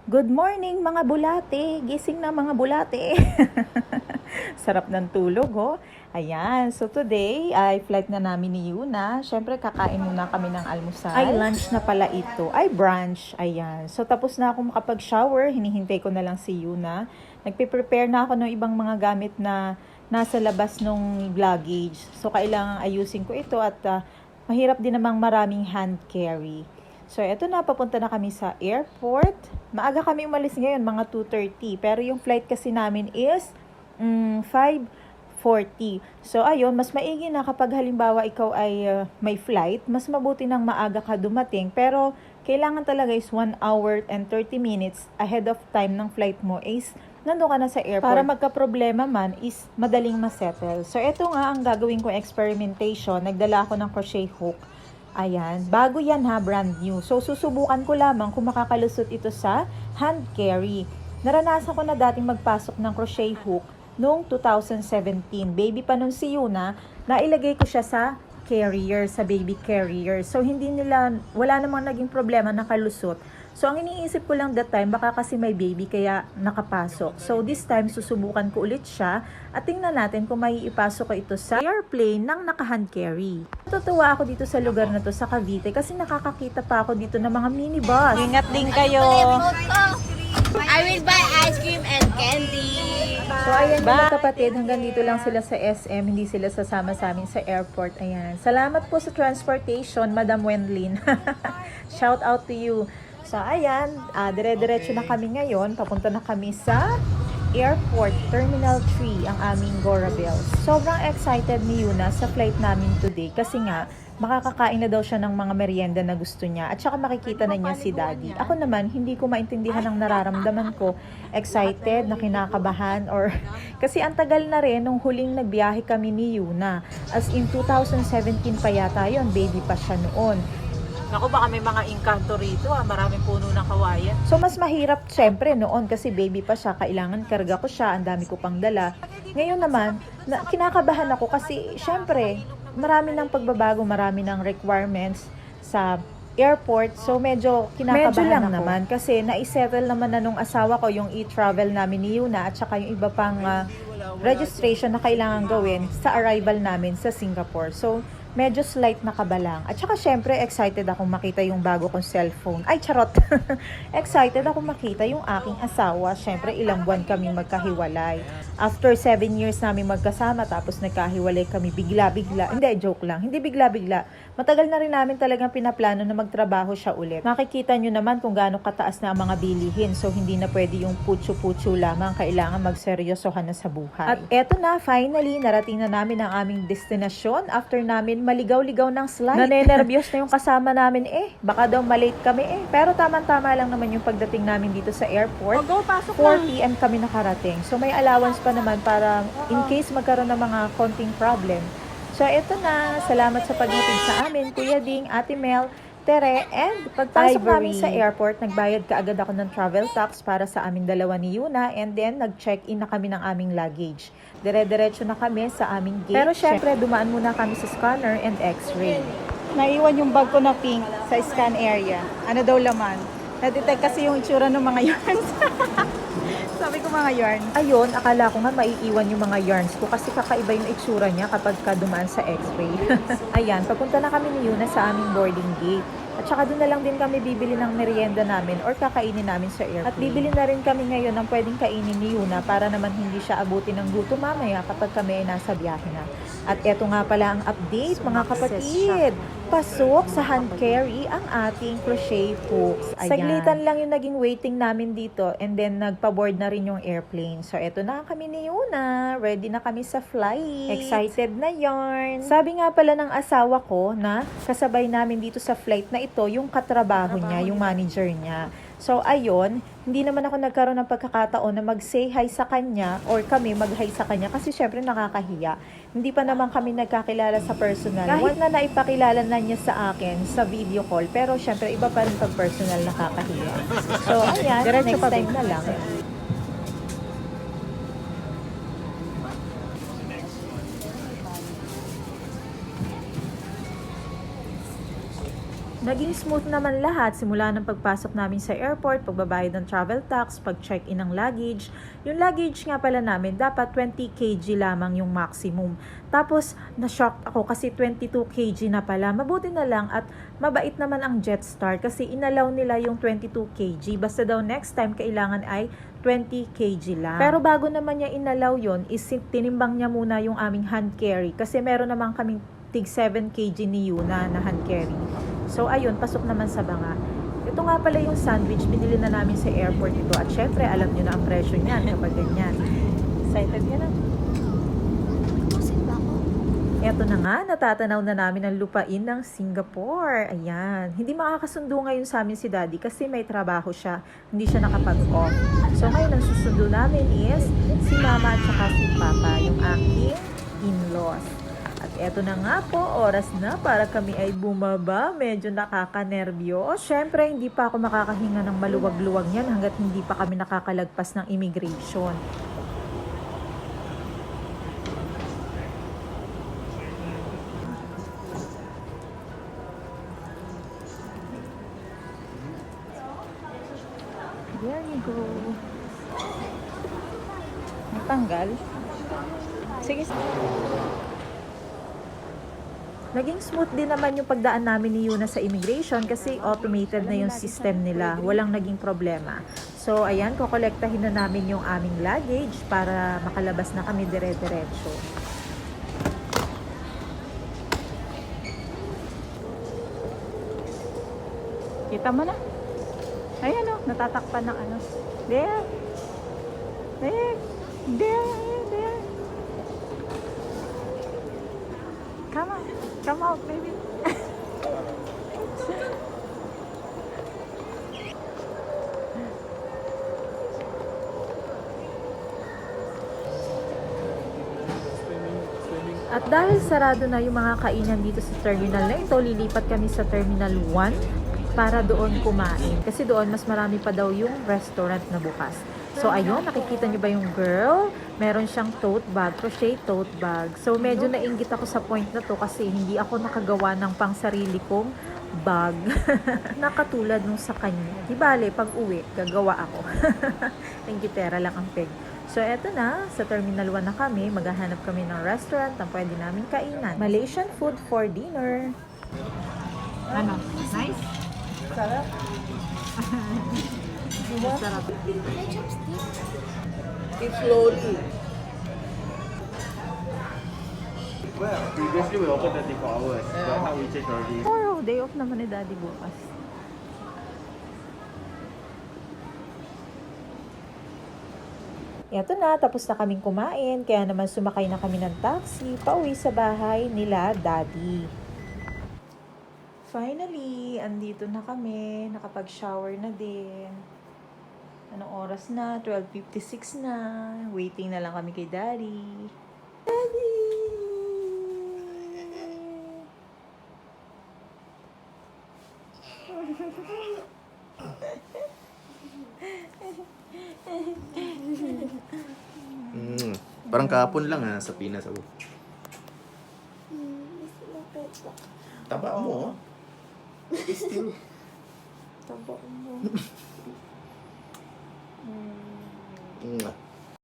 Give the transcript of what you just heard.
Good morning mga bulate! Gising na mga bulate! Sarap ng tulog, oh. Ayan, so today ay flight na namin ni Yuna. Siyempre kakain muna kami ng almusal. Ay, lunch na pala ito. Ay, brunch. Ayan. So tapos na ako makapag-shower. Hinihintay ko na lang si Yuna. Nagpe-prepare na ako ng ibang mga gamit na nasa labas ng luggage. So kailangan ayusin ko ito at mahirap din namang maraming hand carry. So, eto na, papunta na kami sa airport. Maaga kami umalis ngayon, mga 2:30. Pero yung flight kasi namin is 5:40. So, ayun, mas maigi na kapag halimbawa ikaw ay may flight, mas mabuti nang maaga ka dumating. Pero, kailangan talaga is 1 hour and 30 minutes ahead of time ng flight mo is nandun ka na sa airport. Para magka-problema man is madaling masettle. So, eto nga ang gagawin kong experimentation. Nagdala ako ng crochet hook. Ayan, bago yan ha, brand new. So, susubukan ko lamang kung makakalusot ito sa hand carry. Naranasan ko na dating magpasok ng crochet hook noong 2017. Baby pa nun si Yuna, nailagay ko siya sa carrier, sa baby carrier. So, wala namang naging problema nakalusot. So, ang iniisip ko lang that time, baka kasi may baby kaya nakapasok. So, this time, susubukan ko ulit siya at tingnan natin kung may ipasok ko ito sa airplane ng naka-hand carry. Natutuwa ako dito sa lugar na to sa Cavite kasi nakakakita pa ako dito ng mga minibus. Ingat din kayo! I will buy ice cream and candy. So, ayan mga kapatid, hanggang dito lang sila sa SM, hindi sila sasama sa amin sa airport. Ayan. Salamat po sa transportation, Madam Wenlin. Shout out to you. So, ayan, dire-diretso na kami ngayon. Papunta na kami sa Airport Terminal 3, ang aming Gorabel. Sobrang excited ni Yuna sa flight namin today kasi nga, makakakain na daw siya ng mga merienda na gusto niya at saka makikita na niya si Daddy. Ako naman, hindi ko maintindihan ang nararamdaman ko. Excited, na kinakabahan, or kasi ang tagal na rin nung huling nagbiyahe kami ni Yuna. As in 2017 pa yata yun, baby pa siya noon. Naku, baka may mga engkanto rito, maraming puno ng kawayan. So, mas mahirap syempre noon kasi baby pa siya, kailangan karga ko siya, ang dami ko pang dala. Ngayon naman, kinakabahan ako kasi syempre, marami ng pagbabago, marami ng requirements sa airport. So, medyo kinakabahan Medyo lang ako. Naman kasi naisettle naman na nung asawa ko yung e-travel namin ni Yuna at saka yung iba pang registration na kailangan gawin sa arrival namin sa Singapore. So, medyo slight na kabalang. At saka syempre, excited akong makita yung bago kong cellphone. Ay, charot! Excited akong makita yung aking asawa. Syempre, ilang buwan kami magkahiwalay. After 7 years namin magkasama, tapos nagkahiwalay kami bigla-bigla. Hindi, joke lang. Hindi bigla-bigla. Matagal na rin namin talagang pinaplano na magtrabaho siya ulit. Makikita nyo naman kung gaano kataas na ang mga bilihin. So, hindi na pwede yung putyo-putyo lamang. Kailangan magseryosohan na sa buhay. At eto na, finally, narating na namin ang aming destinasyon. After namin maligaw-ligaw ng slide. Nanenervyos na yung kasama namin baka daw malate kami Pero tamang-tama lang naman yung pagdating namin dito sa airport. 4 p.m. kami nakarating. So may allowance pa naman para in case magkaroon ng mga konting problem. So eto na, salamat sa paghatid sa amin, Kuya Ding, Ate Mel, Tere, and pagpasok namin sa airport, nagbayad kaagad ako ng travel tax para sa aming dalawa ni Yuna, and then nag-check-in na kami ng aming luggage. Dire-diretso na kami sa aming gate. Pero syempre, dumaan muna kami sa scanner and x-ray. Naiwan yung bag ko na pink sa scan area. Ano daw laman? Na-detect kasi yung itsura ng mga yarns. Sabi ko mga yarn. Ayun, akala ko nga maiiwan yung mga yarns ko kasi kakaiba yung itsura niya kapag dumaan sa x-ray. Ayan, papunta na kami ni Yuna sa aming boarding gate. At saka doon na lang din kami bibili ng merienda namin or kakainin namin sa airplane. At bibili na rin kami ngayon ng pwedeng kainin ni Yuna para naman hindi siya abutin ng gutom mamaya kapag kami ay nasa biyahe na. At eto nga pala ang update, mga kapatid. Pasok sa hand carry ang ating crochet hooks. Ayan. Saglitan lang yung naging waiting namin dito and then nagpa-board na rin yung airplane. So eto na kami ni Yuna. Ready na kami sa flight. Excited na yarn. Sabi nga pala ng asawa ko na kasabay namin dito sa flight na ito yung katrabaho niya, yung manager niya. So, ayun, hindi naman ako nagkaroon ng pagkakataon na mag-say hi sa kanya or kami mag-hi sa kanya kasi syempre nakakahiya. Hindi pa naman kami nagkakilala sa personal. Kahit na naipakilala na niya sa akin sa video call, pero syempre iba pa rin pag personal nakakahiya. So, ayan, next time na lang. Naging smooth naman lahat simula ng pagpasok namin sa airport, pagbabayad ng travel tax, pag-check-in ng luggage. Yung luggage nga pala namin, dapat 20 kg lamang yung maximum. Tapos, na-shock ako kasi 22 kg na pala. Mabuti na lang at mabait naman ang Jetstar kasi inalaw nila yung 22 kg. Basta daw next time kailangan ay 20 kg lang. Pero bago naman niya inalaw yon, is tinimbang niya muna yung aming hand carry kasi meron naman kaming tig 7 kg ni Yuna na hand carry. So ayun, pasok naman sa banga. Ito nga pala yung sandwich, binili na namin sa airport ito. At syempre, alam nyo na ang presyo niyan kapag ganyan. Excited ka na? Ito na nga, natatanaw na namin ang lupain ng Singapore. Ayan. Hindi makakasundo ngayon sa amin si Daddy kasi may trabaho siya. Hindi siya nakapag-off. So ngayon, ang susundo namin is si Mama at saka si Papa, yung aking in-laws. At eto na nga po, oras na para kami ay bumaba. Medyo nakakanerbyo. Siyempre, hindi pa ako makakahinga ng maluwag-luwag yan hanggat hindi pa kami nakakalagpas ng immigration. There you go. Natanggal? Sige. Naging smooth din naman yung pagdaan namin ni Yuna sa immigration kasi automated na yung system nila. Walang naging problema. So, ayan, kokolektahin na namin yung aming luggage para makalabas na kami dire-diretso. Kita mo na? Ayan o, natatakpan ng ano. There. There. There. There. Come on. Come out, baby. At dahil sarado na yung mga kainan dito sa terminal na ito, lilipat kami sa Terminal 1 para doon kumain. Kasi doon mas marami pa daw yung restaurant na bukas. So ayun, nakikita niyo ba yung girl? Meron siyang tote bag, crochet tote bag. So medyo nainggit ako sa point na to kasi hindi ako nakagawa ng pang sarili kong bag. Nakatulad nung sa kanya. Di bale, pag uwi, gagawa ako. Tingkitera lang ang peg. So eto na, sa Terminal 1 na kami, maghahanap kami ng restaurant na pwede namin kainan. Malaysian food for dinner. Ano? Nice? Sarap. Sarap. Eat slowly. Well, previously we opened 24 hours, but now we change already. Tomorrow, day off naman ni Daddy bukas. Eto na, tapos na kaming kumain, kaya naman sumakay na kami ng taxi, pauwi sa bahay nila Daddy. Finally, andito na kami, nakapag-shower na din. Anong oras na? 12:56 na. Waiting na lang kami kay Daddy. Daddy! Parang kahapon lang sa Pinas ako. Taba mo, oh. Still. Taba mo. Mm.